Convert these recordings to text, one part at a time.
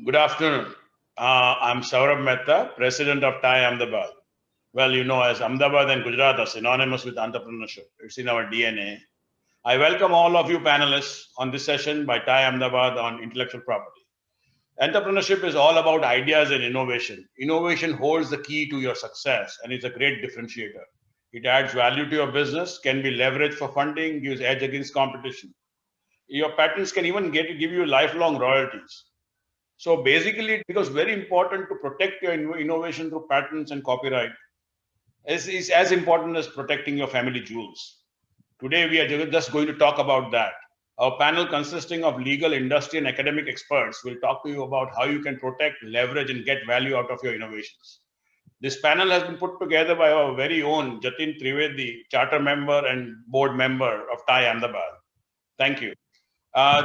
Good afternoon. I'm Saurabh Mehta, President of TAI Ahmedabad. Well, you know, as Ahmedabad and Gujarat are synonymous with entrepreneurship. It's in our DNA. I welcome all of you panelists on this session by TAI Ahmedabad on intellectual property. Entrepreneurship is all about ideas and innovation. Innovation holds the key to your success and is a great differentiator. It adds value to your business, can be leveraged for funding, gives edge against competition. Your patents can even give you lifelong royalties. So basically, it becomes very important to protect your innovation through patents and copyright. Is as important as protecting your family jewels. Today, we are just going to talk about that. Our panel, consisting of legal, industry, and academic experts, will talk to you about how you can protect, leverage, and get value out of your innovations. This panel has been put together by our very own Jatin Trivedi, charter member and board member of TAI Ahmedabad. Thank you.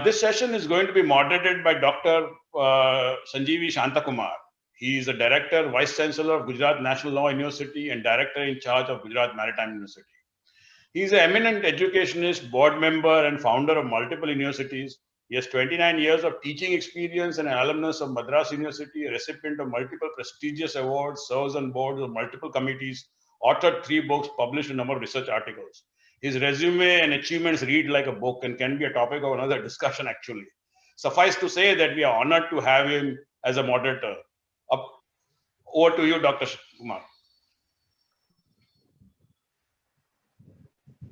This session is going to be moderated by Dr. Sanjeevi Shantakumar. He is the Director, Vice Chancellor of Gujarat National Law University and Director in charge of Gujarat Maritime University. He is an eminent educationist, board member, and founder of multiple universities. He has 29 years of teaching experience and an alumnus of Madras University, a recipient of multiple prestigious awards, serves on boards of multiple committees, authored 3 books, published a number of research articles. His resume and achievements read like a book and can be a topic of another discussion, actually. Suffice to say that we are honored to have him as a moderator. Over to you, Dr. Kumar.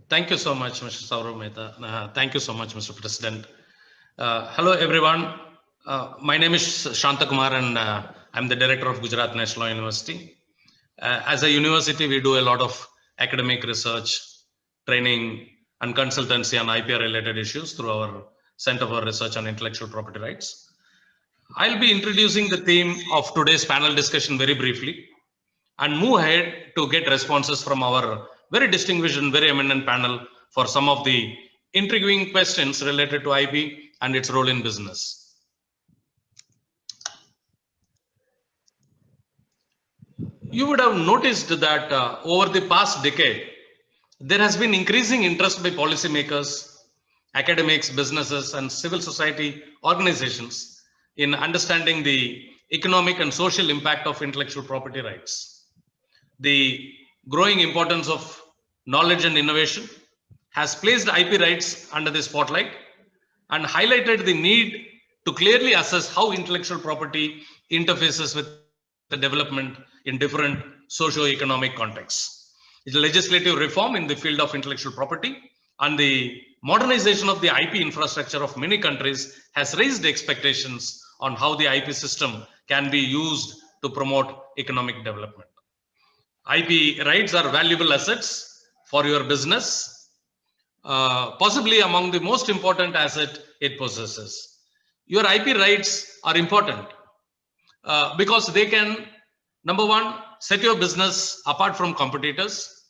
Thank you so much, Mr. Saurabh Mehta. Thank you so much, Mr. President. Hello, everyone. My name is Shantakumar, and I'm the Director of Gujarat National Law University. As a university, we do a lot of academic research, training, and consultancy on IP-related issues through our Center for Research on Intellectual Property Rights. I'll be introducing the theme of today's panel discussion very briefly and move ahead to get responses from our very distinguished and very eminent panel for some of the intriguing questions related to IP and its role in business. You would have noticed that over the past decade, there has been increasing interest by policymakers, academics, businesses, and civil society organizations in understanding the economic and social impact of intellectual property rights. The growing importance of knowledge and innovation has placed IP rights under the spotlight and highlighted the need to clearly assess how intellectual property interfaces with the development in different socio-economic contexts. The legislative reform in the field of intellectual property and the modernization of the IP infrastructure of many countries has raised expectations on how the IP system can be used to promote economic development. IP rights are valuable assets for your business, possibly among the most important asset it possesses. Your IP rights are important because they can, number one, set your business apart from competitors.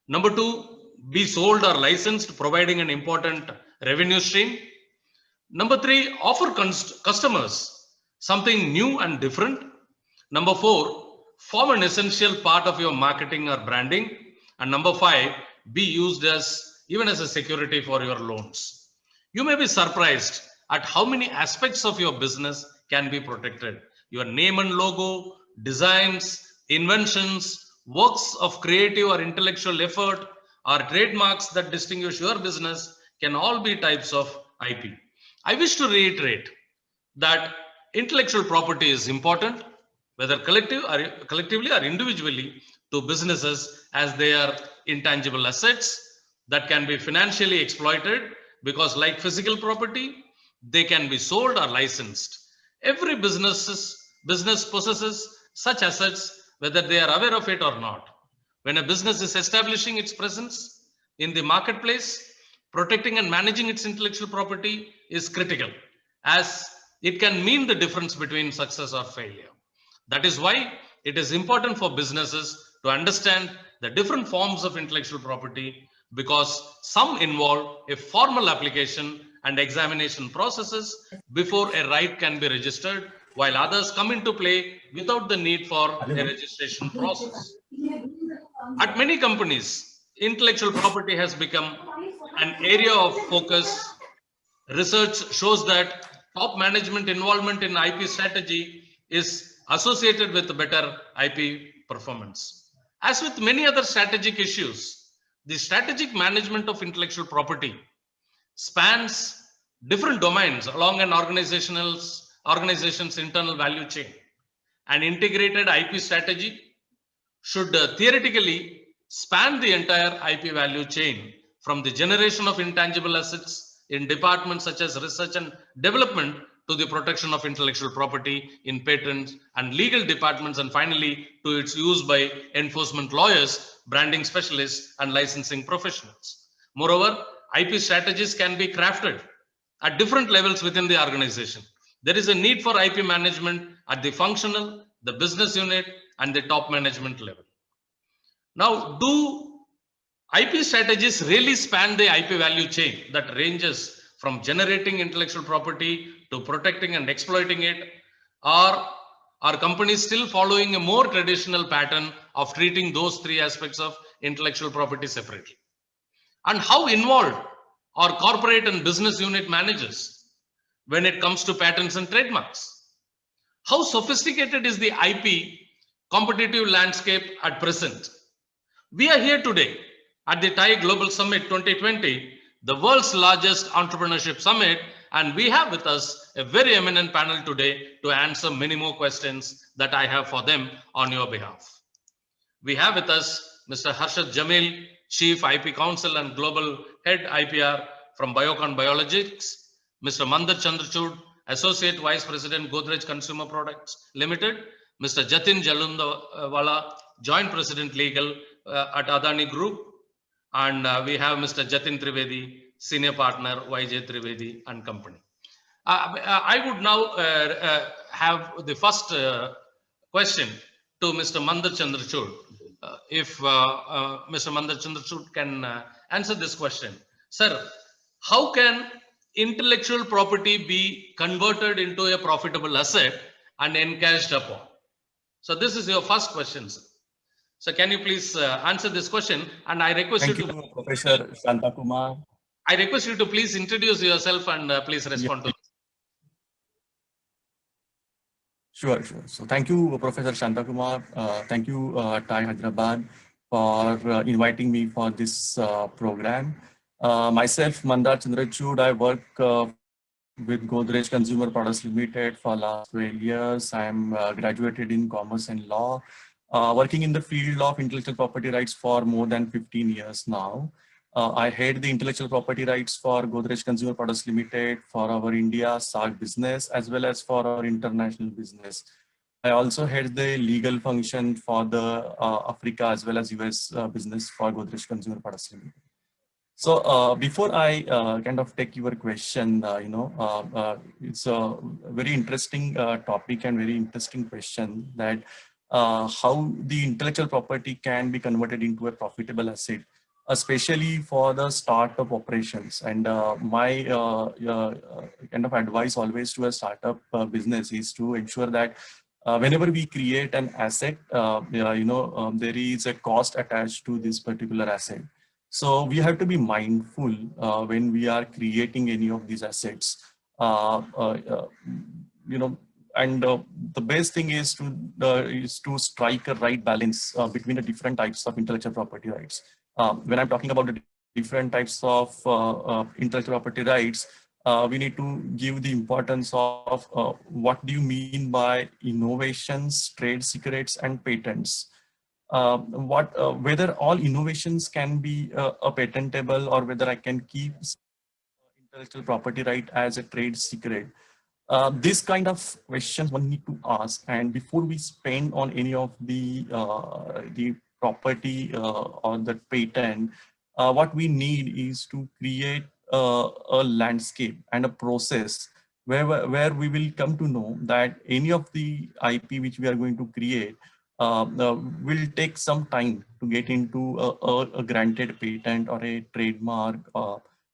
Number two, be sold or licensed, providing an important revenue stream. Number three, offer customers something new and different. Number four, form an essential part of your marketing or branding. And number five, be used even as a security for your loans. You may be surprised at how many aspects of your business can be protected. Your name and logo, designs, inventions, works of creative or intellectual effort, or trademarks that distinguish your business can all be types of IP. I wish to reiterate that intellectual property is important, whether collectively or individually, to businesses, as they are intangible assets that can be financially exploited because, like physical property, they can be sold or licensed. Every business possesses such assets, whether they are aware of it or not. When a business is establishing its presence in the marketplace, protecting and managing its intellectual property is critical, as it can mean the difference between success or failure. That is why it is important for businesses to understand the different forms of intellectual property, because some involve a formal application and examination processes before a right can be registered, while others come into play without the need for a registration process. At many companies, intellectual property has become an area of focus. Research shows that top management involvement in IP strategy is associated with better IP performance. As with many other strategic issues, the strategic management of intellectual property spans different domains along an organization's internal value chain. An integrated IP strategy should theoretically span the entire IP value chain from the generation of intangible assets in departments such as research and development to the protection of intellectual property in patents and legal departments, and finally to its use by enforcement lawyers, branding specialists, and licensing professionals. Moreover, IP strategies can be crafted at different levels within the organization. There is a need for IP management at the functional, the business unit, and the top management level. Now, do IP strategies really span the IP value chain that ranges from generating intellectual property to protecting and exploiting it? Or are companies still following a more traditional pattern of treating those three aspects of intellectual property separately? And how involved are corporate and business unit managers when it comes to patents and trademarks? How sophisticated is the IP competitive landscape at present? We are here today at the TIE Global Summit 2020, the world's largest entrepreneurship summit, and we have with us a very eminent panel today to answer many more questions that I have for them on your behalf. We have with us Mr. Harshad Jamil, Chief IP Counsel and Global Head IPR from Biocon Biologics, Mr. Mandar Chandrachud, Associate Vice President, Godrej Consumer Products Limited, Mr. Jatin Jalundwala, Joint President Legal at Adani Group, and we have Mr. Jatin Trivedi, Senior Partner, YJ Trivedi and Company. I would now have the first question to Mr. Mandar Chandrachud. If Mr. Mandar Chandrachud can answer this question. Sir, how can intellectual property be converted into a profitable asset and encashed upon? So this is your first question, sir. So can you please answer this question? And I request Thank you you, to Professor Shantakumar. I request you to please introduce yourself and please respond to. Sure. So thank you, Professor Shantakumar. Thank you, TIE Hyderabad, for inviting me for this program. Myself, Mandar Chandrachud, I work with Godrej Consumer Products Limited for last 12 years. I am graduated in Commerce and Law, working in the field of intellectual property rights for more than 15 years now. I head the intellectual property rights for Godrej Consumer Products Limited for our India SAG business as well as for our international business. I also head the legal function for the Africa as well as US business for Godrej Consumer Products Limited. So before I kind of take your question, it's a very interesting topic and very interesting question that how the intellectual property can be converted into a profitable asset, especially for the startup operations. And my kind of advice always to a startup business is to ensure that whenever we create an asset, there is a cost attached to this particular asset. So we have to be mindful when we are creating any of these assets. And the best thing is to strike a right balance between the different types of intellectual property rights. When I'm talking about the different types of intellectual property rights, we need to give the importance of what do you mean by innovations, trade secrets, and patents. Whether all innovations can be patentable or whether I can keep intellectual property right as a trade secret. This kind of questions one need to ask, and before we spend on any of the property or the patent, what we need is to create a landscape and a process where we will come to know that any of the IP which we are going to create will take some time to get into a granted patent or a trademark.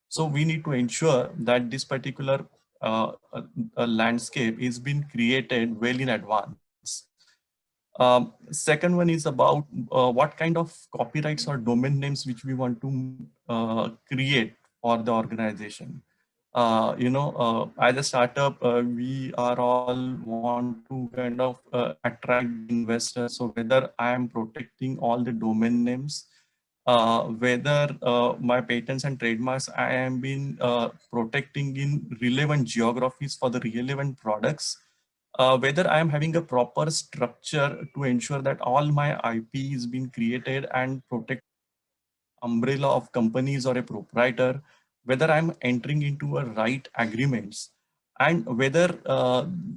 So we need to ensure that this particular landscape is being created well in advance. Second one is about what kind of copyrights or domain names which we want to create for the organization. as a startup, we are all want to kind of attract the investors. So whether I am protecting all the domain names, whether my patents and trademarks I am been protecting in relevant geographies for the relevant products, whether I am having a proper structure to ensure that all my IP is being created and protected umbrella of companies or a proprietor, whether I'm entering into a right agreements, and whether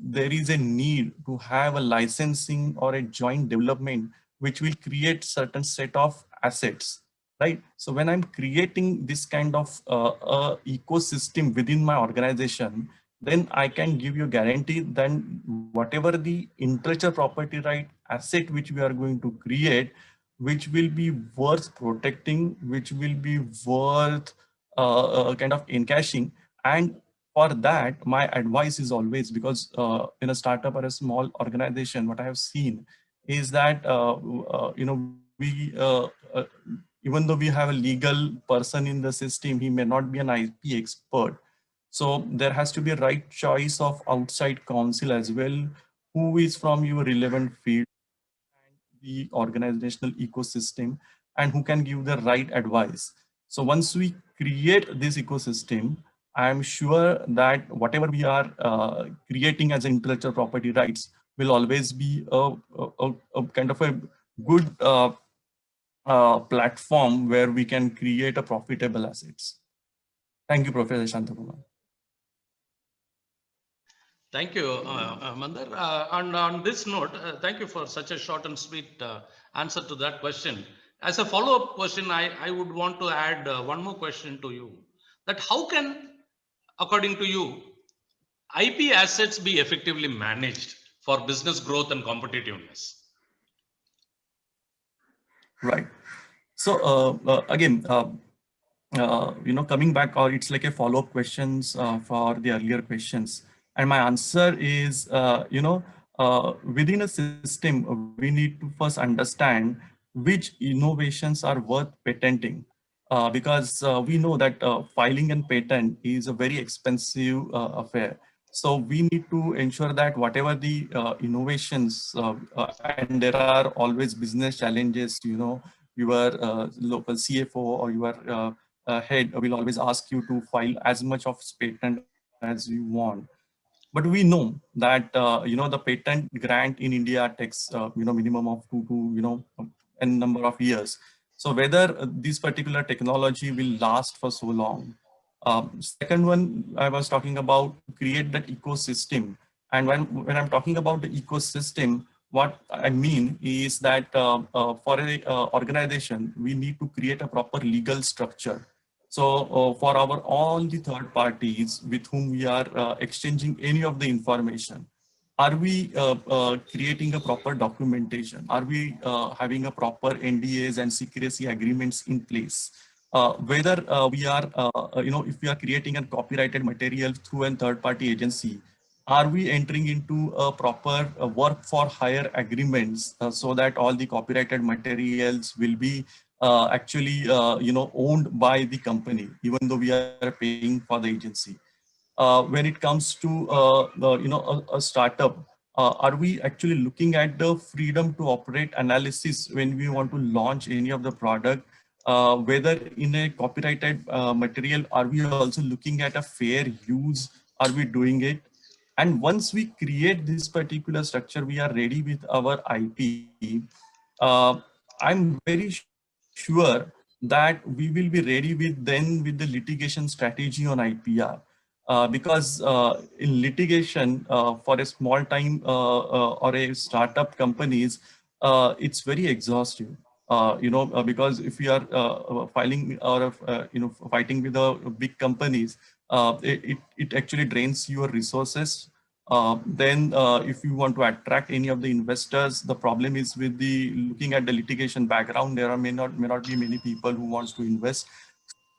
there is a need to have a licensing or a joint development which will create certain set of assets, right? So when I'm creating this kind of ecosystem within my organization, then I can give you a guarantee then whatever the intellectual property right asset which we are going to create, which will be worth protecting, which will be worth kind of encashing. And for that, my advice is always, because in a startup or a small organization, what I have seen is that, even though we have a legal person in the system, he may not be an IP expert. So there has to be a right choice of outside counsel as well, who is from your relevant field, the organizational ecosystem, and who can give the right advice. So once we create this ecosystem, I'm sure that whatever we are creating as intellectual property rights will always be a kind of a good platform where we can create a profitable assets. Thank you, Professor Shantakumar. Thank you, Mandar. And on this note, thank you for such a short and sweet answer to that question. As a follow-up question, I would want to add one more question to you. That how can, according to you, IP assets be effectively managed for business growth and competitiveness? Right. So again, coming back, or it's like a follow-up questions for the earlier questions. And my answer is, within a system, we need to first understand which innovations are worth patenting. Because we know that filing and patent is a very expensive affair. So we need to ensure that whatever the innovations, and there are always business challenges, your local CFO or your head will always ask you to file as much of patent as you want. But we know that the patent grant in India takes minimum of 2 to n number of years. So whether this particular technology will last for so long. Second one, I was talking about to create that ecosystem. And when I'm talking about the ecosystem, what I mean is that for a organization, we need to create a proper legal structure. So for our all the third parties with whom we are exchanging any of the information, are we creating a proper documentation? Are we having a proper NDAs and secrecy agreements in place? Whether we are, if we are creating a copyrighted material through a third party agency, are we entering into a proper work for hire agreements so that all the copyrighted materials will be actually owned by the company, even though we are paying for the agency? When it comes to a startup, are we actually looking at the freedom to operate analysis when we want to launch any of the product? Whether in a copyrighted material, are we also looking at a fair use? Are we doing it? And once we create this particular structure, we are ready with our IP. I'm very sure that we will be ready with the litigation strategy on IPR. Because in litigation for a small time or a startup companies, it's very exhaustive. Because if you are filing or fighting with the big companies, it actually drains your resources. Then if you want to attract any of the investors, the problem is with the looking at the litigation background, there are may not be many people who wants to invest.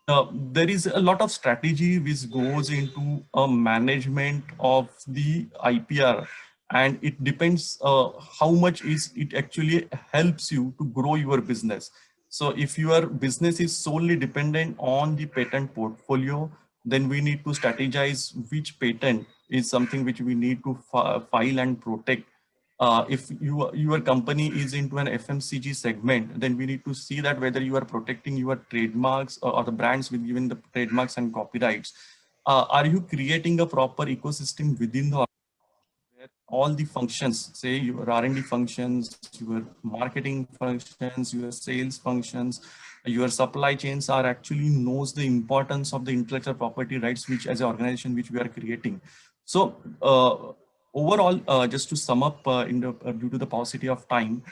There is a lot of strategy which goes into a management of the IPR, and it depends how much is it actually helps you to grow your business. So if your business is solely dependent on the patent portfolio, then we need to strategize which patent is something which we need to file and protect. If your company is into an FMCG segment, then we need to see that whether you are protecting your trademarks or the brands with given the trademarks and copyrights. Are you creating a proper ecosystem within the where all the functions, say your R&D functions, your marketing functions, your sales functions, your supply chains are actually knows the importance of the intellectual property rights, which as an organization, which we are creating. So overall, just to sum up due to the paucity of time,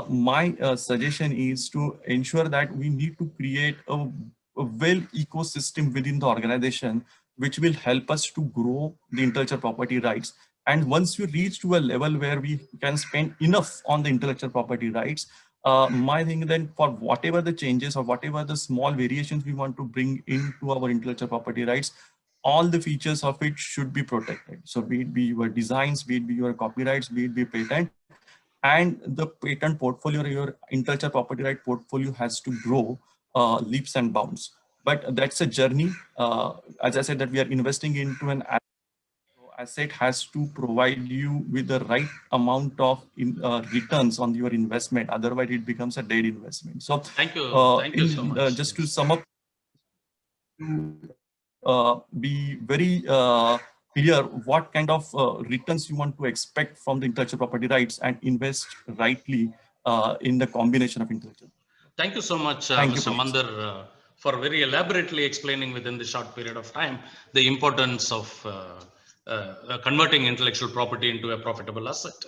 my suggestion is to ensure that we need to create a well ecosystem within the organization, which will help us to grow the intellectual property rights. And once we reach to a level where we can spend enough on the intellectual property rights, my thing then for whatever the changes or whatever the small variations we want to bring into our intellectual property rights, all the features of it should be protected. So be it be your designs, be it be your copyrights, be it be patent, and the patent portfolio or your intellectual property right portfolio has to grow leaps and bounds. But that's a journey. As I said, that we are investing into an asset has to provide you with the right amount of returns on your investment. Otherwise, it becomes a dead investment. So, Thank you so much. just to sum up, be very clear what kind of returns you want to expect from the intellectual property rights and invest rightly in the combination of intellectual. Thank you so much, Thank you, Mr. Mandar, for very elaborately explaining within the short period of time the importance of converting intellectual property into a profitable asset.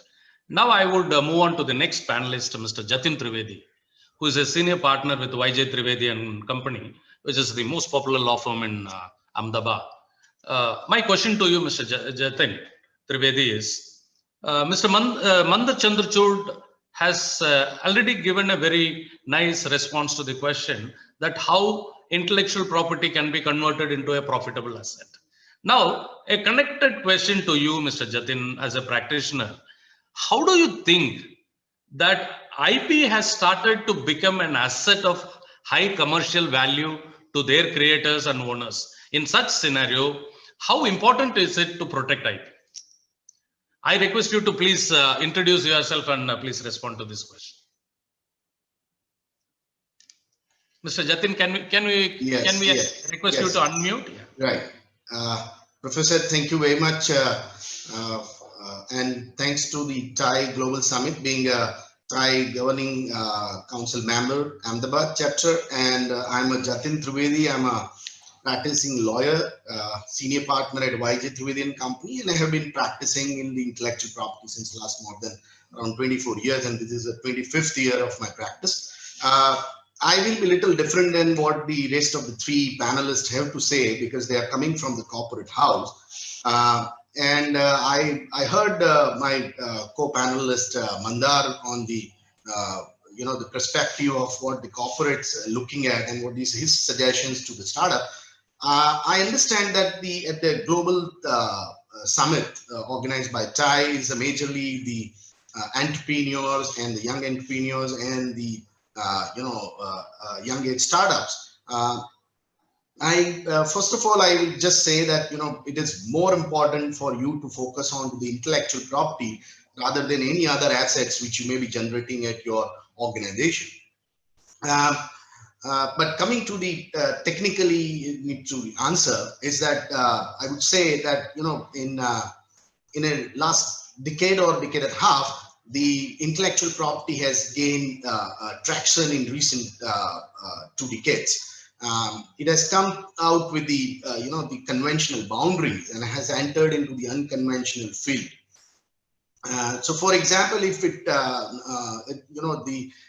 Now I would move on to the next panelist, Mr. Jatin Trivedi, who is a senior partner with YJ Trivedi and Company, which is the most popular law firm in Ahmedabad. My question to you, Mr. Jatin Trivedi, is Mr. Mandar Chandrachud has already given a very nice response to the question that how intellectual property can be converted into a profitable asset. Now, a connected question to you, Mr. Jatin, as a practitioner, how do you think that IP has started to become an asset of high commercial value to their creators and owners? In such scenario, how important is it to protect IP? I request you to please introduce yourself and please respond to this question. Mr. Jatin, can we request you to unmute? Yeah. Right. Professor, thank you very much. And thanks to the TIE Global Summit, being a TIE Governing Council member, Ahmedabad chapter. And I'm a Jatin Trivedi. I'm a practicing lawyer, senior partner at YJ Trivedi and Company, and I have been practicing in the intellectual property since last more than around 24 years, and this is the 25th year of my practice. I will be a little different than what the rest of the three panelists have to say because they are coming from the corporate house. And I heard my co-panelist Mandar on the the perspective of what the corporates are looking at and what is his suggestions to the startup. I understand that at the global summit organized by TIE is majorly the entrepreneurs and the young entrepreneurs and the young age startups. First of all, I will just say that it is more important for you to focus on the intellectual property rather than any other assets which you may be generating at your organization. But coming to the technically need to answer is that I would say that in a last decade or decade and a half, the intellectual property has gained traction in recent 2 decades. It has come out with the the conventional boundaries and has entered into the unconventional field. So, for example, if the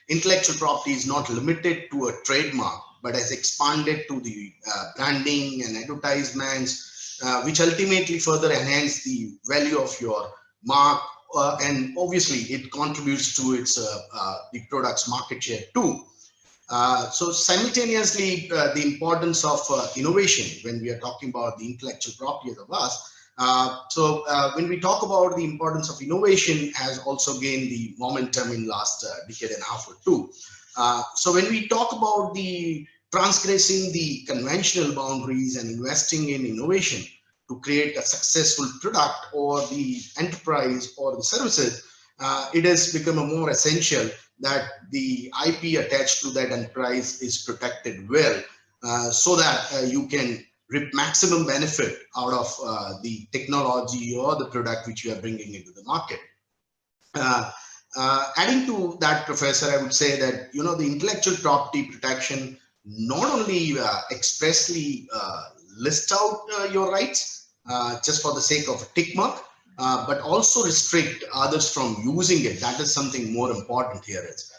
intellectual property is not limited to a trademark, but has expanded to the branding and advertisements, which ultimately further enhance the value of your mark, and obviously it contributes to its the product's market share too. So simultaneously, the importance of innovation when we are talking about the intellectual property of us. When we talk about the importance of innovation has also gained the momentum in last decade and a half or two. So when we talk about the transgressing the conventional boundaries and investing in innovation to create a successful product or the enterprise or the services, it has become a more essential that the IP attached to that enterprise is protected well, so that you can reap maximum benefit out of the technology or the product which you are bringing into the market. Adding to that, Professor, I would say that, you know, the intellectual property protection not only expressly list out your rights just for the sake of a tick mark, but also restrict others from using it. That is something more important here. Is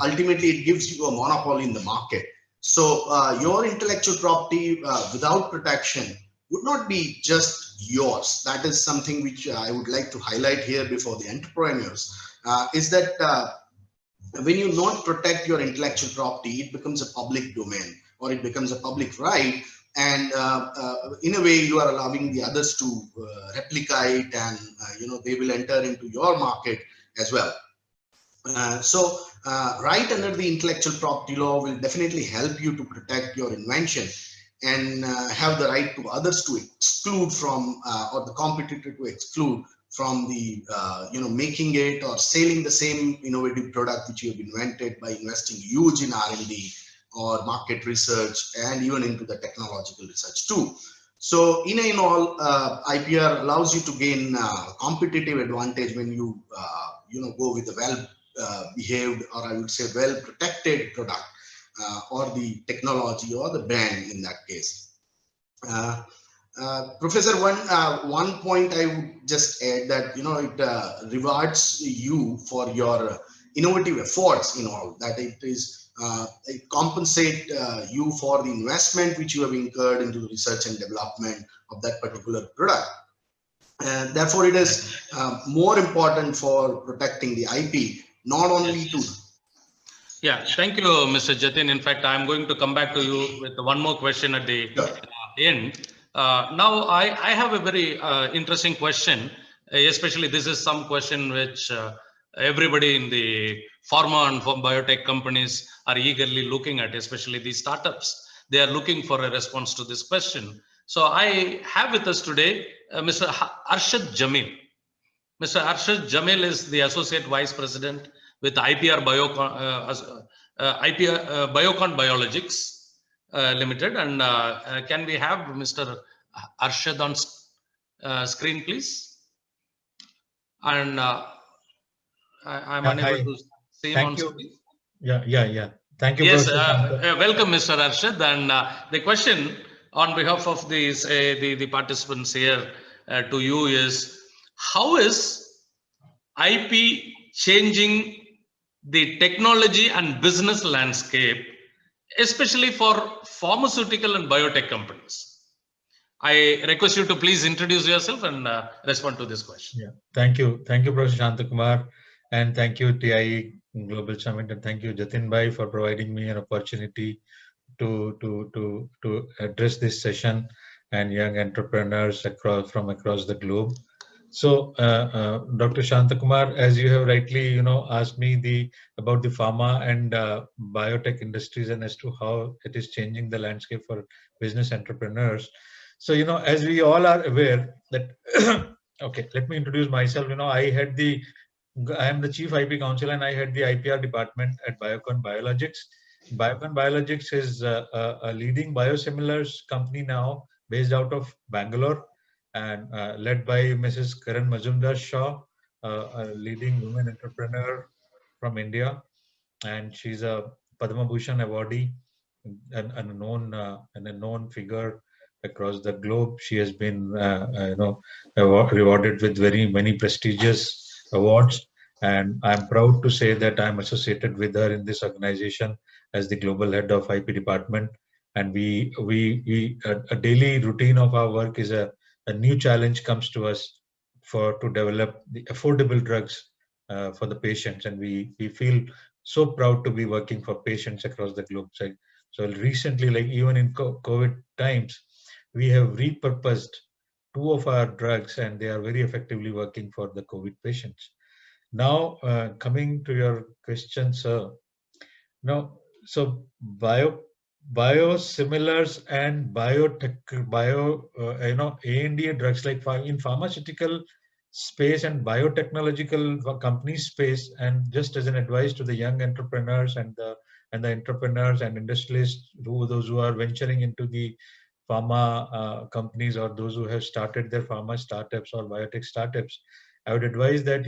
ultimately it gives you a monopoly in the market. So your intellectual property without protection would not be just yours. That is something which I would like to highlight here before the entrepreneurs, is that when you not protect your intellectual property, it becomes a public domain or it becomes a public right. And in a way, you are allowing the others to replicate, and you know, they will enter into your market as well. So right under the intellectual property law will definitely help you to protect your invention and have the right to others to exclude from, or the competitor to exclude from the you know, making it or selling the same innovative product which you have invented by investing huge in R&D or market research and even into the technological research too. So in all, IPR allows you to gain competitive advantage when you you know, go with a well behaved, or I would say well protected product, or the technology or the brand in that case. Professor, one point I would just add that, you know, it rewards you for your innovative efforts in all that. It is it compensate you for the investment which you have incurred into the research and development of that particular product. And therefore, it is more important for protecting the IP, not only to. Yeah, thank you, Mr. Jatin. In fact, I'm going to come back to you with one more question at the end. Now, I have a very interesting question, especially this is some question which everybody in the pharma and biotech companies are eagerly looking at, especially the startups. They are looking for a response to this question. So I have with us today Mr. Arshad Jamil. Mr. Arshad Jamil is the Associate Vice President with IPR Biocon Biologics Limited. And can we have Mr. Arshad on screen, please? And I'm unable to see him on screen. Yeah. Thank you. Yes, welcome, Mr. Arshad. And the question on behalf of these the participants here to you is, how is IP changing the technology and business landscape, especially for pharmaceutical and biotech companies? I request you to please introduce yourself and respond to this question. Yeah, thank you, Professor Shantakumar, and thank you TIE Global Summit, and thank you Jatin Bhai for providing me an opportunity to address this session and young entrepreneurs from across the globe. So, Dr. Shantakumar, as you have rightly, asked me about the pharma and biotech industries and as to how it is changing the landscape for business entrepreneurs. So, as we all are aware that, okay, let me introduce myself. I am the Chief IP Counsel and I head the IPR department at Biocon Biologics. Biocon Biologics is a leading biosimilars company now based out of Bangalore, and led by Mrs. Karan Majumdar Shaw, a leading women entrepreneur from India, and she's a Padma Bhushan awardee and a known figure across the globe. She has been rewarded with very many prestigious awards, and I'm proud to say that I'm associated with her in this organization as the global head of IP department. And a daily routine of our work is a new challenge comes to us to develop the affordable drugs for the patients, and we feel so proud to be working for patients across the globe. So recently, like even in COVID times, we have repurposed 2 of our drugs, and they are very effectively working for the COVID patients. Now, coming to your question, sir. Now, so biosimilars and biotech, A&D drugs, like in pharmaceutical space and biotechnological company space. And just as an advice to the young entrepreneurs and the entrepreneurs and industrialists, those who are venturing into the pharma companies, or those who have started their pharma startups or biotech startups, I would advise that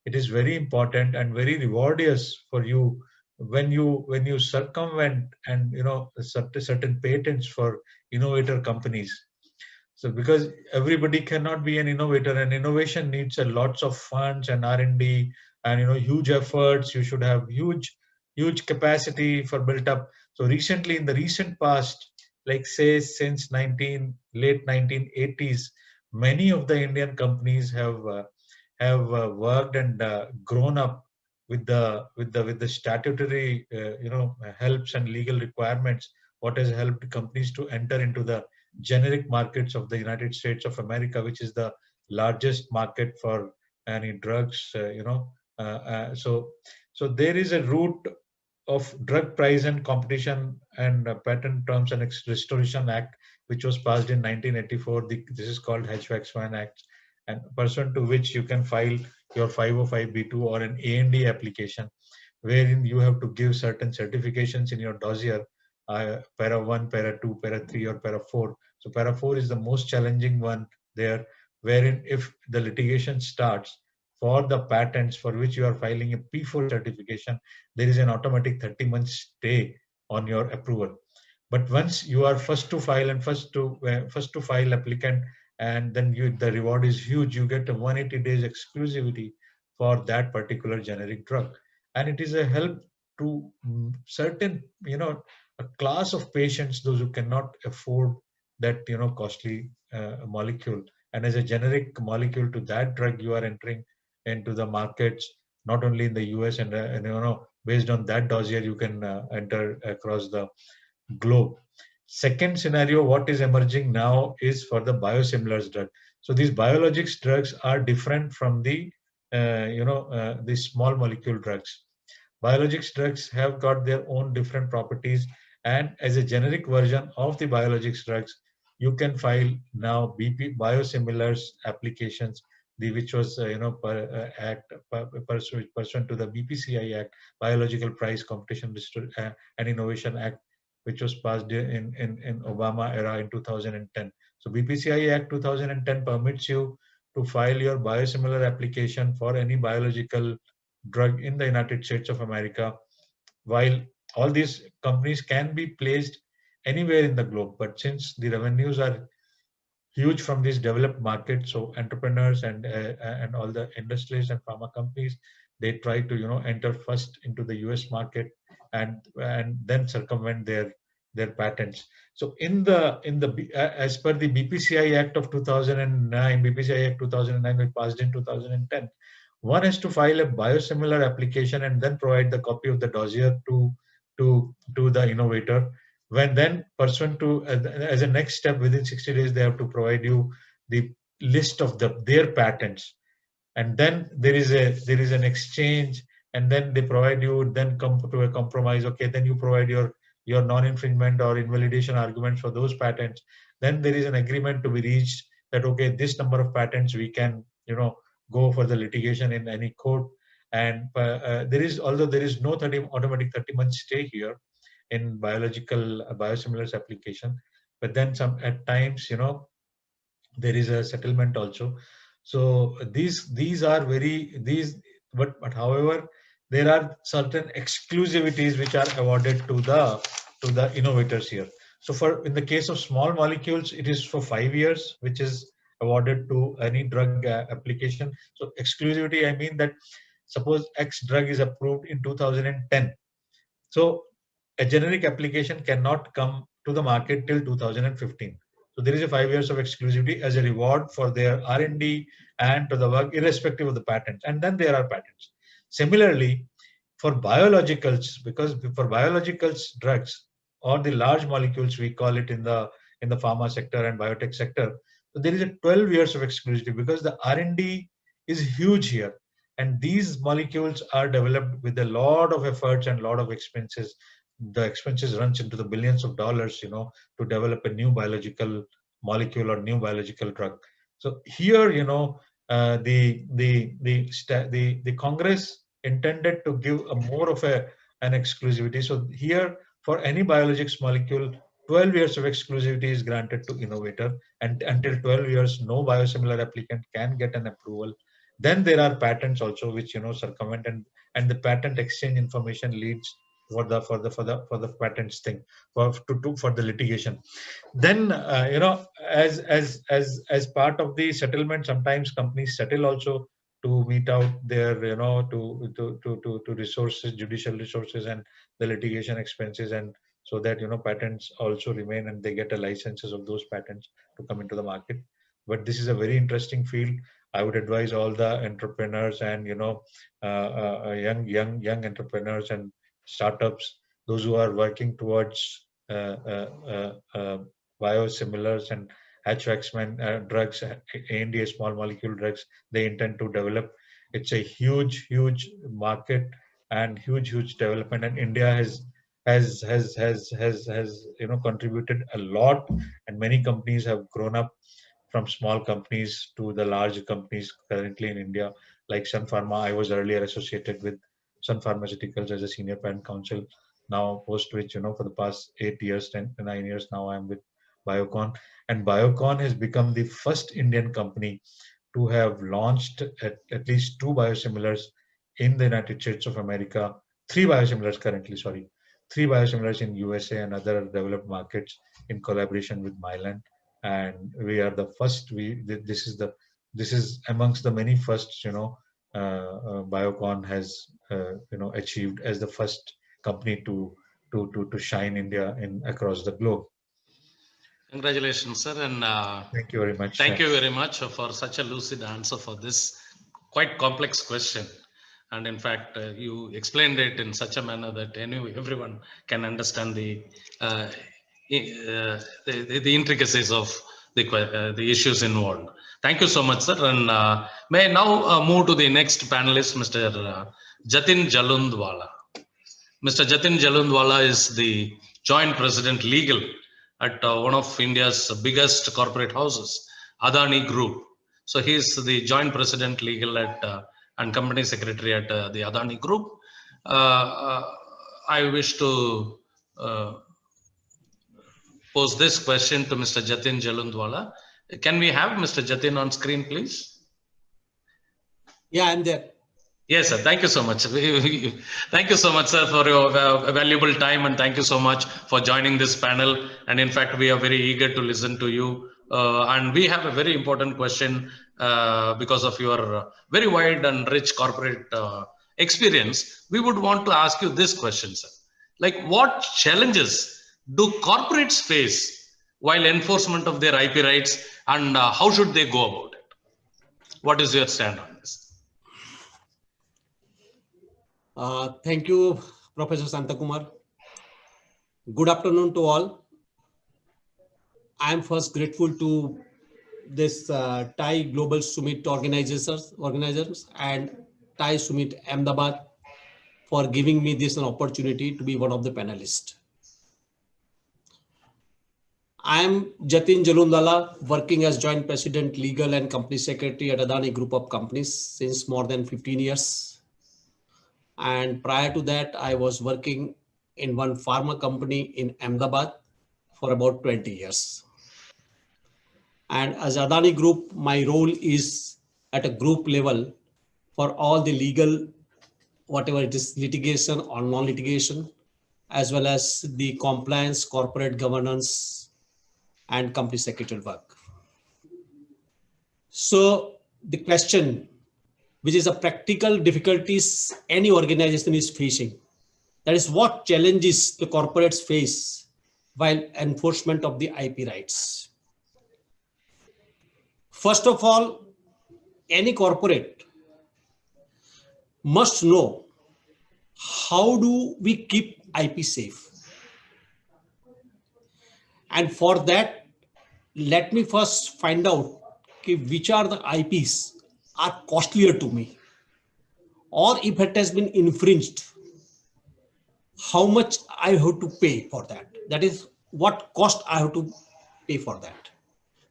it is very important and very rewardous for you when you circumvent and certain patents for innovator companies. So because everybody cannot be an innovator, and innovation needs a lots of funds and R&D, and huge efforts. You should have huge capacity for built up. So recently, in the recent past, like say since late 1980s, many of the Indian companies have worked and grown up with the statutory helps and legal requirements, what has helped companies to enter into the generic markets of the United States of America, which is the largest market for any drugs. So there is a route of Drug Price and Competition and Patent Terms and Restoration Act, which was passed in 1984. This is called Hatch-Waxman Act, and pursuant to which you can file your 505(b)(2) or an A&D application, wherein you have to give certain certifications in your dossier, para 1, para 2, para 3, or para 4. So para 4 is the most challenging one there, wherein if the litigation starts for the patents for which you are filing a P4 certification, there is an automatic 30-month stay on your approval. But once you are first to file and first to file applicant, and then the reward is huge. You get a 180 days exclusivity for that particular generic drug, and it is a help to certain a class of patients, those who cannot afford that costly molecule. And as a generic molecule to that drug, you are entering into the markets not only in the US, and based on that dossier you can enter across the globe. Second scenario, what is emerging now is for the biosimilars drug. So these biologics drugs are different from the the small molecule drugs. Biologics drugs have got their own different properties, and as a generic version of the biologics drugs, you can file now biosimilars applications, which was pursuant to the BPCI Act, Biological Price Competition and Innovation Act, which was passed in Obama era in 2010. So BPCI Act 2010 permits you to file your biosimilar application for any biological drug in the United States of America, while all these companies can be placed anywhere in the globe. But since the revenues are huge from these developed markets, so entrepreneurs and all the industries and pharma companies, they try to enter first into the US market, and then circumvent their patents. So as per the BPCI Act of 2009, BPCI Act 2009, which passed in 2010, one has to file a biosimilar application and then provide the copy of the dossier to the innovator. When then pursuant to as a next step, within 60 days they have to provide you the list of their patents, and then there is an exchange, and then they provide you, then come to a compromise. Okay, then you provide your non-infringement or invalidation arguments for those patents. Then there is an agreement to be reached that okay, this number of patents we can go for the litigation in any court. And although there is no automatic 30-month stay here in biosimilars application, but then at times there is a settlement also. So these are but however, there are certain exclusivities which are awarded to the innovators here. So in the case of small molecules, it is for 5 years, which is awarded to any drug application. So exclusivity, I mean that suppose X drug is approved in 2010. So a generic application cannot come to the market till 2015. So there is a 5 years of exclusivity as a reward for their R&D and to the work, irrespective of the patents. And then there are patents. Similarly, for biologicals, because for biologicals drugs or the large molecules, we call it in the pharma sector and biotech sector, so there is a 12 years of exclusivity because the R&D is huge here. And these molecules are developed with a lot of efforts and a lot of expenses. the expenses runs into the billions of dollars, to develop a new biological molecule or new biological drug. So here, the Congress intended to give a more of an exclusivity. So here, for any biologics molecule, 12 years of exclusivity is granted to innovator, and until 12 years, no biosimilar applicant can get an approval. Then there are patents also, which circumvent, and the patent exchange information leads for the patents thing, for the litigation. Then as part of the settlement, sometimes companies settle also to meet out their to resources, judicial resources, and the litigation expenses, and so that patents also remain and they get a licenses of those patents to come into the market. But this is a very interesting field. I would advise all the entrepreneurs and young entrepreneurs and startups, those who are working towards biosimilars and Hatch-Waxman drugs, ANDA small molecule drugs, they intend to develop. It's a huge market and huge development, and India has contributed a lot, and many companies have grown up from small companies to the large companies currently in India, like Sun Pharma. I was earlier associated with Sun Pharmaceuticals as a senior patent counsel. Now, post which, for the past 8 years, 9 years now, I'm with Biocon. And Biocon has become the first Indian company to have launched at least 2 biosimilars in the United States of America, 3 biosimilars currently, sorry, 3 biosimilars in USA and other developed markets in collaboration with Mylan. And we are the first. This is amongst the many firsts. Biocon has achieved as the first company to shine India across the globe. Congratulations, sir, and thank you very much. Thank you very much for such a lucid answer for this quite complex question. And in fact, you explained it in such a manner that everyone can understand the intricacies of the issues involved. Thank you so much, sir. And may I now move to the next panelist, Mr. Jatin Jalundwala. Mr. Jatin Jalundwala is the Joint President Legal at one of India's biggest corporate houses, Adani Group. So he is the Joint President Legal at and Company Secretary at the Adani Group. I wish to pose this question to Mr. Jatin Jalundwala. Can we have Mr. Jatin on screen, please? Yeah, I'm there. Yes, sir. Thank you so much. Thank you so much, sir, for your valuable time, and thank you so much for joining this panel. And in fact, we are very eager to listen to you. And we have a very important question because of your very wide and rich corporate experience. We would want to ask you this question, sir. Like, what challenges do corporates face while enforcement of their IP rights, and how should they go about it? What is your stand on this? Thank you, Professor Santakumar. Good afternoon to all. I am first grateful to this TIE Global Summit organizers and TIE Summit Ahmedabad for giving me this an opportunity to be one of the panelists. I am Jatin Jalundwala, working as Joint President Legal and Company Secretary at Adani Group of Companies since more than 15 years. And prior to that, I was working in one pharma company in Ahmedabad for about 20 years. And as Adani Group, my role is at a group level for all the legal, whatever it is, litigation or non-litigation, as well as the compliance, corporate governance, and company secretarial work. So the question, which is a practical difficulties any organization is facing, that is what challenges the corporates face while enforcement of the IP rights. First of all, any corporate must know how do we keep IP safe. And for that, let me first find out which are the IPs are costlier to me, or if it has been infringed, how much I have to pay for that. That is what cost I have to pay for that.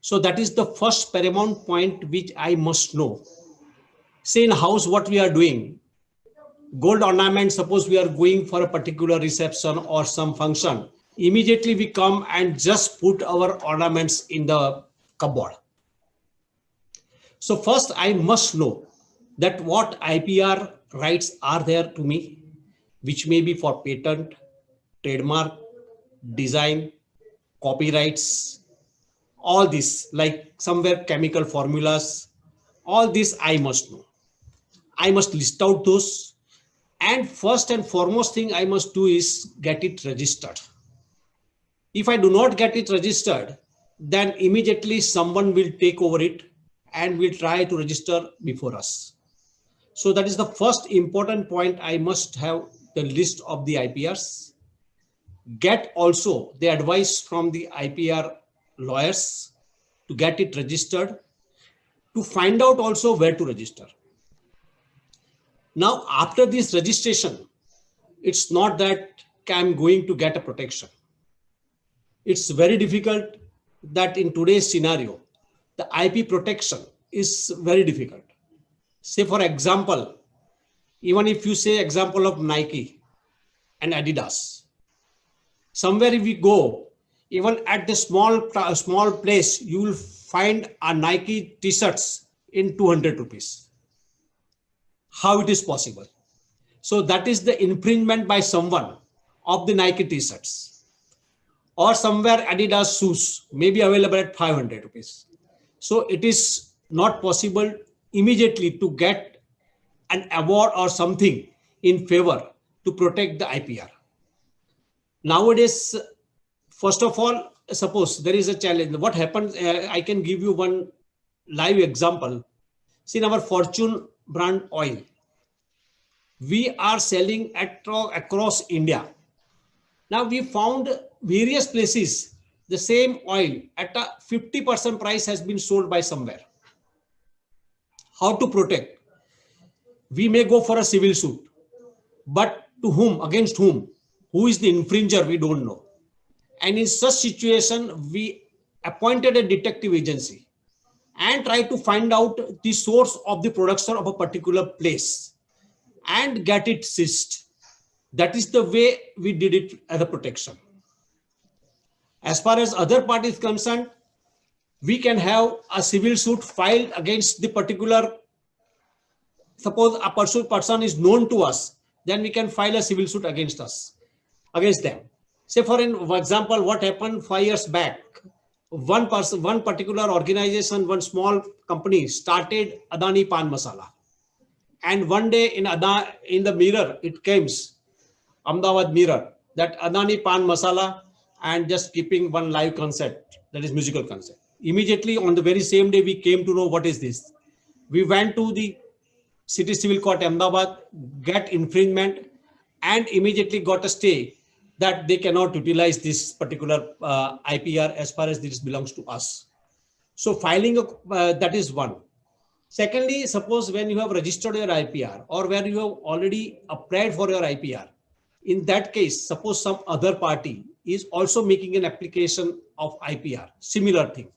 So that is the first paramount point which I must know. Say in house what we are doing, gold ornament, suppose we are going for a particular reception or some function, immediately we come and just put our ornaments in the cupboard. So first I must know that what IPR rights are there to me, which may be for patent, trademark, design, copyrights, all this, like somewhere chemical formulas, all this I must know. I must list out those. And first and foremost thing I must do is get it registered. If I do not get it registered, then immediately someone will take over it and will try to register before us. So that is the first important point. I must have the list of the IPRs. Get also the advice from the IPR lawyers to get it registered, to find out also where to register. Now, after this registration, it's not that I'm going to get a protection. It's very difficult that in today's scenario, the IP protection is very difficult. Say, for example, even if you say example of Nike and Adidas, somewhere if we go, even at the small place, you will find a Nike t-shirts in 200 rupees. How it is possible? So that is the infringement by someone of the Nike t-shirts. Or somewhere Adidas shoes may be available at 500 rupees. So it is not possible immediately to get an award or something in favor to protect the IPR. Nowadays, first of all, suppose there is a challenge. What happens? I can give you one live example. See, in our Fortune brand oil, we are selling across India. Now we found various places the same oil at a 50% price has been sold by somewhere. How to protect? We may go for a civil suit, but to whom, against whom? Who is the infringer? We don't know. And in such situation, we appointed a detective agency and tried to find out the source of the production of a particular place and get it seized. That is the way we did it as a protection. As far as other parties concerned, we can have a civil suit filed against the particular, suppose a person is known to us, then we can file a civil suit against them. Say for example, what happened 5 years back, one particular organization, one small company started Adani Pan Masala. And one day in the mirror, it came, Ahmedabad Mirror, that Adani Pan Masala, and just keeping one live concert, that is musical concert. Immediately on the very same day, we came to know what is this. We went to the City Civil Court Ahmedabad, get infringement, and immediately got a stay that they cannot utilize this particular IPR as far as this belongs to us. So filing, that is one. Secondly, suppose when you have registered your IPR or where you have already applied for your IPR, in that case, suppose some other party is also making an application of IPR, similar thing.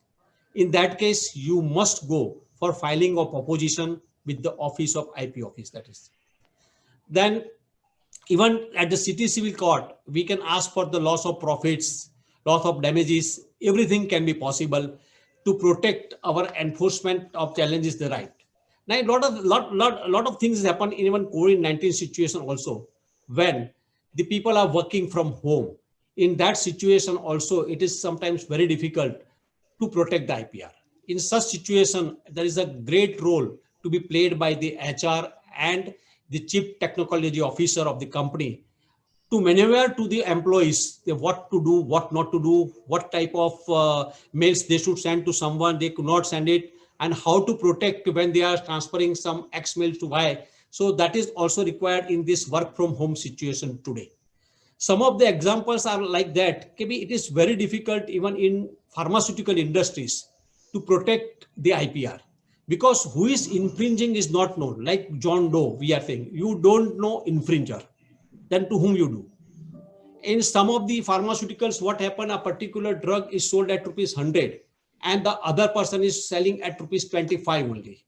In that case, you must go for filing of opposition with the Office of IP Office, that is. Then even at the City Civil Court, we can ask for the loss of profits, loss of damages, everything can be possible to protect our enforcement of challenges the right. Now, a lot of things happen in even COVID-19 situation also, when the people are working from home. In that situation also, it is sometimes very difficult to protect the IPR. In such situation, there is a great role to be played by the HR and the chief technology officer of the company to maneuver to the employees what to do, what not to do, what type of mails they should send to someone, they could not send it, and how to protect when they are transferring some X mail to Y. So that is also required in this work from home situation today. Some of the examples are like that. Maybe it is very difficult even in pharmaceutical industries to protect the IPR, because who is infringing is not known. Like John Doe, we are saying, you don't know infringer, then to whom you do. In some of the pharmaceuticals, what happened, a particular drug is sold at rupees 100 and the other person is selling at rupees 25 only.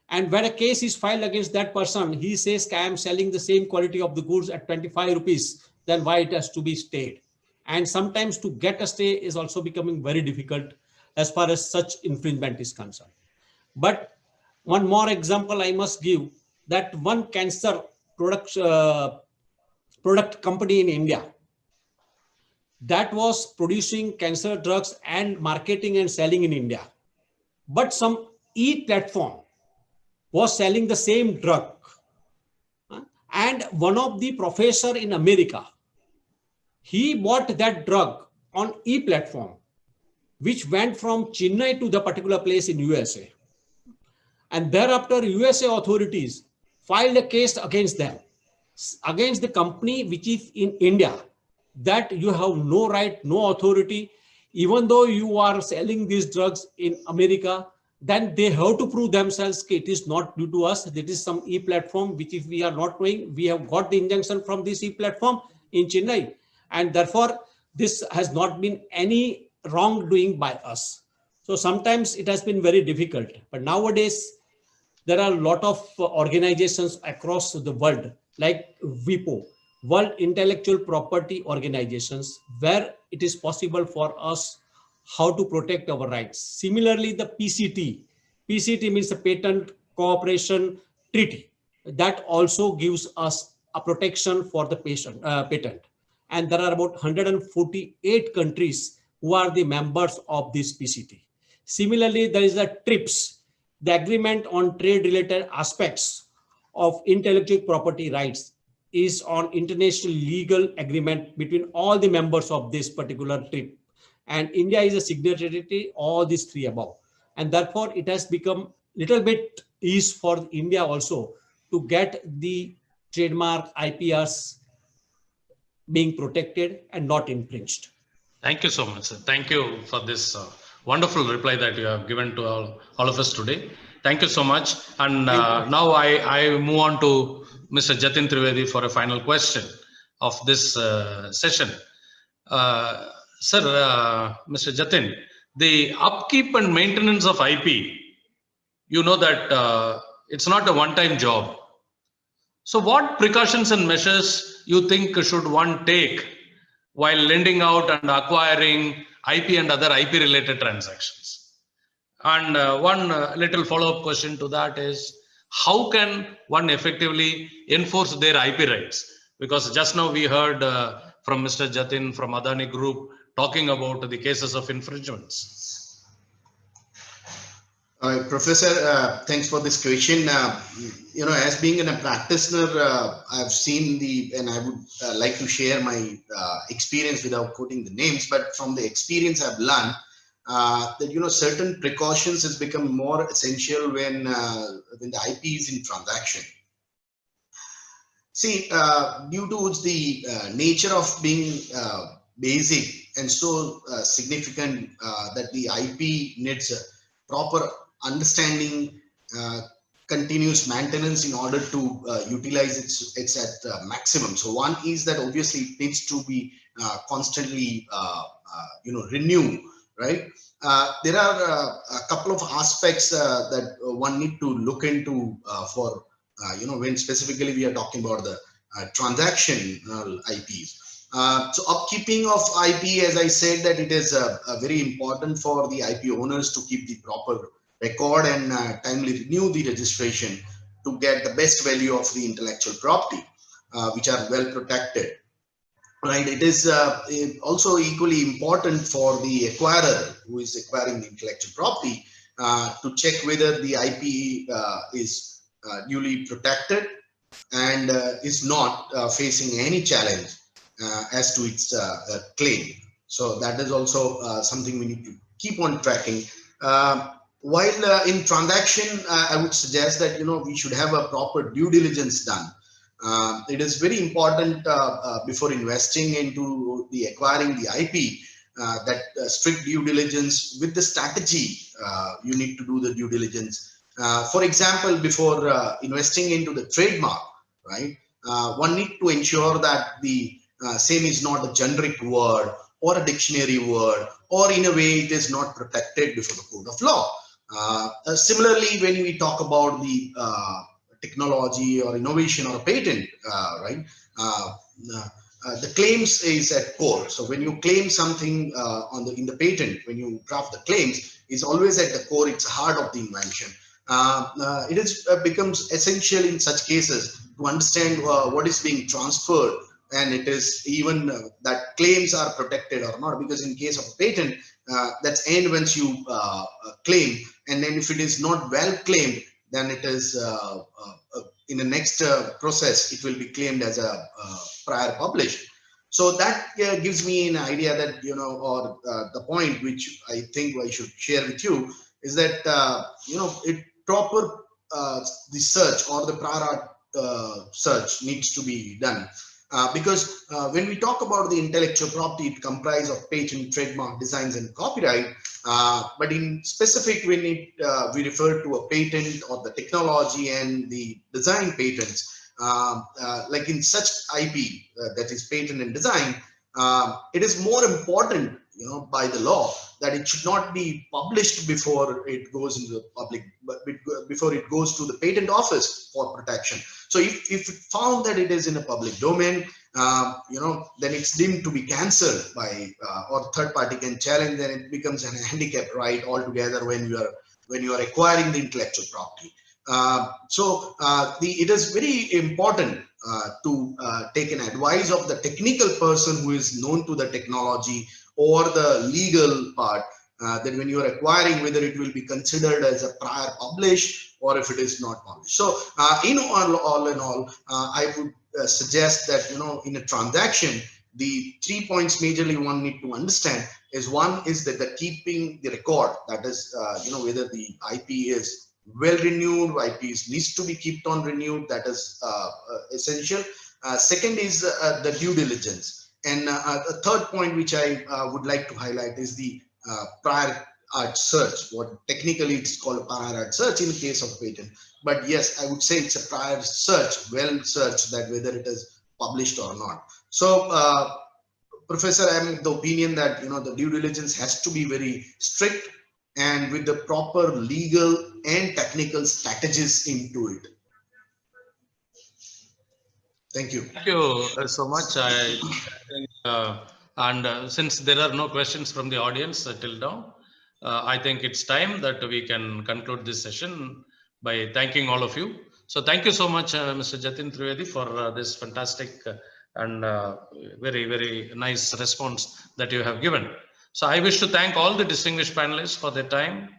And when a case is filed against that person, he says, I am selling the same quality of the goods at 25 rupees, then why it has to be stayed? And sometimes to get a stay is also becoming very difficult as far as such infringement is concerned. But one more example I must give, that one cancer product company in India that was producing cancer drugs and marketing and selling in India. But some e-platform was selling the same drug. And one of the professor in America, he bought that drug on e-platform, which went from Chennai to the particular place in USA. And thereafter, USA authorities filed a case against them, against the company which is in India, that you have no right, no authority, even though you are selling these drugs in America, then they have to prove themselves that it is not due to us. That is some e-platform, which if we are not knowing, we have got the injunction from this e-platform in Chennai. And therefore, this has not been any wrongdoing by us. So sometimes it has been very difficult. But nowadays, there are a lot of organizations across the world, like WIPO, World Intellectual Property Organizations, where it is possible for us how to protect our rights. Similarly, the PCT. PCT means the Patent Cooperation Treaty. That also gives us a protection for the patent. And there are about 148 countries who are the members of this PCT. Similarly, there is a TRIPS, the Agreement on Trade-Related Aspects of Intellectual Property Rights, is on international legal agreement between all the members of this particular TRIP. And India is a signatory to all these three above. And therefore, it has become little bit easy for India also to get the trademark IPRs being protected and not infringed. Thank you so much, sir. Thank you for this wonderful reply that you have given to all of us today. Thank you so much. And now I move on to Mr. Jatin Trivedi for a final question of this session. Sir, Mr. Jatin, the upkeep and maintenance of IP, you know that it's not a one-time job. So what precautions and measures you think should one take while lending out and acquiring IP and other IP-related transactions? And one little follow-up question to that is, how can one effectively enforce their IP rights? Because just now we heard from Mr. Jatin from Adani Group talking about the cases of infringements. Professor, thanks for this question. You know, as being a practitioner, I've seen and I would like to share my experience without quoting the names, but from the experience I've learned that, you know, certain precautions has become more essential when the IP is in transaction. See, due to the nature of being basic and so significant that the IP needs a proper understanding, continuous maintenance in order to utilize its at maximum. So one is that obviously it needs to be constantly you know, renewed, right? There are a couple of aspects that one need to look into for you know, when specifically we are talking about the transactional IPs. So upkeeping of IP, as I said, that it is very important for the IP owners to keep the proper record and timely renew the registration to get the best value of the intellectual property, which are well protected. Right. It is also equally important for the acquirer who is acquiring the intellectual property to check whether the IP is duly protected and is not facing any challenge as to its claim. So that is also something we need to keep on tracking. While in transaction, I would suggest that, you know, we should have a proper due diligence done. It is very important before investing into the acquiring the IP that strict due diligence with the strategy. You need to do the due diligence. For example, before investing into the trademark, right? One need to ensure that the same is not a generic word or a dictionary word, or in a way it is not protected before the court of law. Similarly, when we talk about the technology or innovation or a patent, right? The claims is at core. So when you claim something in the patent, when you draft the claims, is always at the core. It's the heart of the invention. It is becomes essential in such cases to understand what is being transferred, and it is even that claims are protected or not. Because in case of a patent, that's end once you claim, and then if it is not well claimed, then it is in the next process, it will be claimed as a prior published. So that gives me an idea that, or the point which I think I should share with you is that, proper the search or the prior art search needs to be done. Because when we talk about the intellectual property, it comprises of patent, trademark, designs, and copyright. But in specific, when we refer to a patent or the technology and the design patents, like in such IP, that is patent and design, it is more important, by the law, that it should not be published before it goes into the public, but before it goes to the patent office for protection. So if it found that it is in a public domain, then it's deemed to be cancelled by, or third party can challenge, then it becomes an handicap right altogether when you are acquiring the intellectual property. It is very important to take an advice of the technical person who is known to the technology or the legal part, that when you are acquiring, whether it will be considered as a prior published or if it is not published. So all in all, I would suggest that, in a transaction, the 3 points majorly one need to understand is, one is that the keeping the record, that is, whether the IP is well renewed, IP needs to be kept on renewed, that is essential. Second is the due diligence. And the third point which I would like to highlight is the prior art search. What technically it's called a prior art search in the case of patent. But yes, I would say it's a prior search, well search, that whether it is published or not. So, Professor, I'm of the opinion that, the due diligence has to be very strict and with the proper legal and technical strategies into it. Thank you. Thank you so much. I think, since there are no questions from the audience till now, I think it's time that we can conclude this session by thanking all of you. So thank you so much, Mr. Jatin Trivedi, for this fantastic and very, very nice response that you have given. So I wish to thank all the distinguished panelists for their time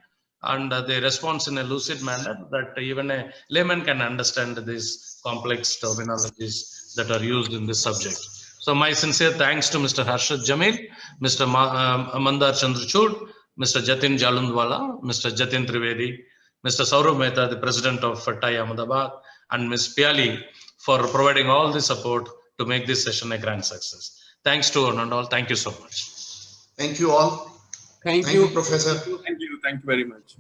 and their response in a lucid manner that even a layman can understand these complex terminologies that are used in this subject. So my sincere thanks to Mr. Harshad Jamil, Mr. Mandar Chandrachud, Mr. Jatin Jalundwala, Mr. Jatin Trivedi, Mr. Saurav Mehta, the president of TAI Ahmedabad, and Ms. Piali for providing all the support to make this session a grand success. Thanks to one and all. Thank you so much. Thank you all. Thank you, Professor. Thank you very much.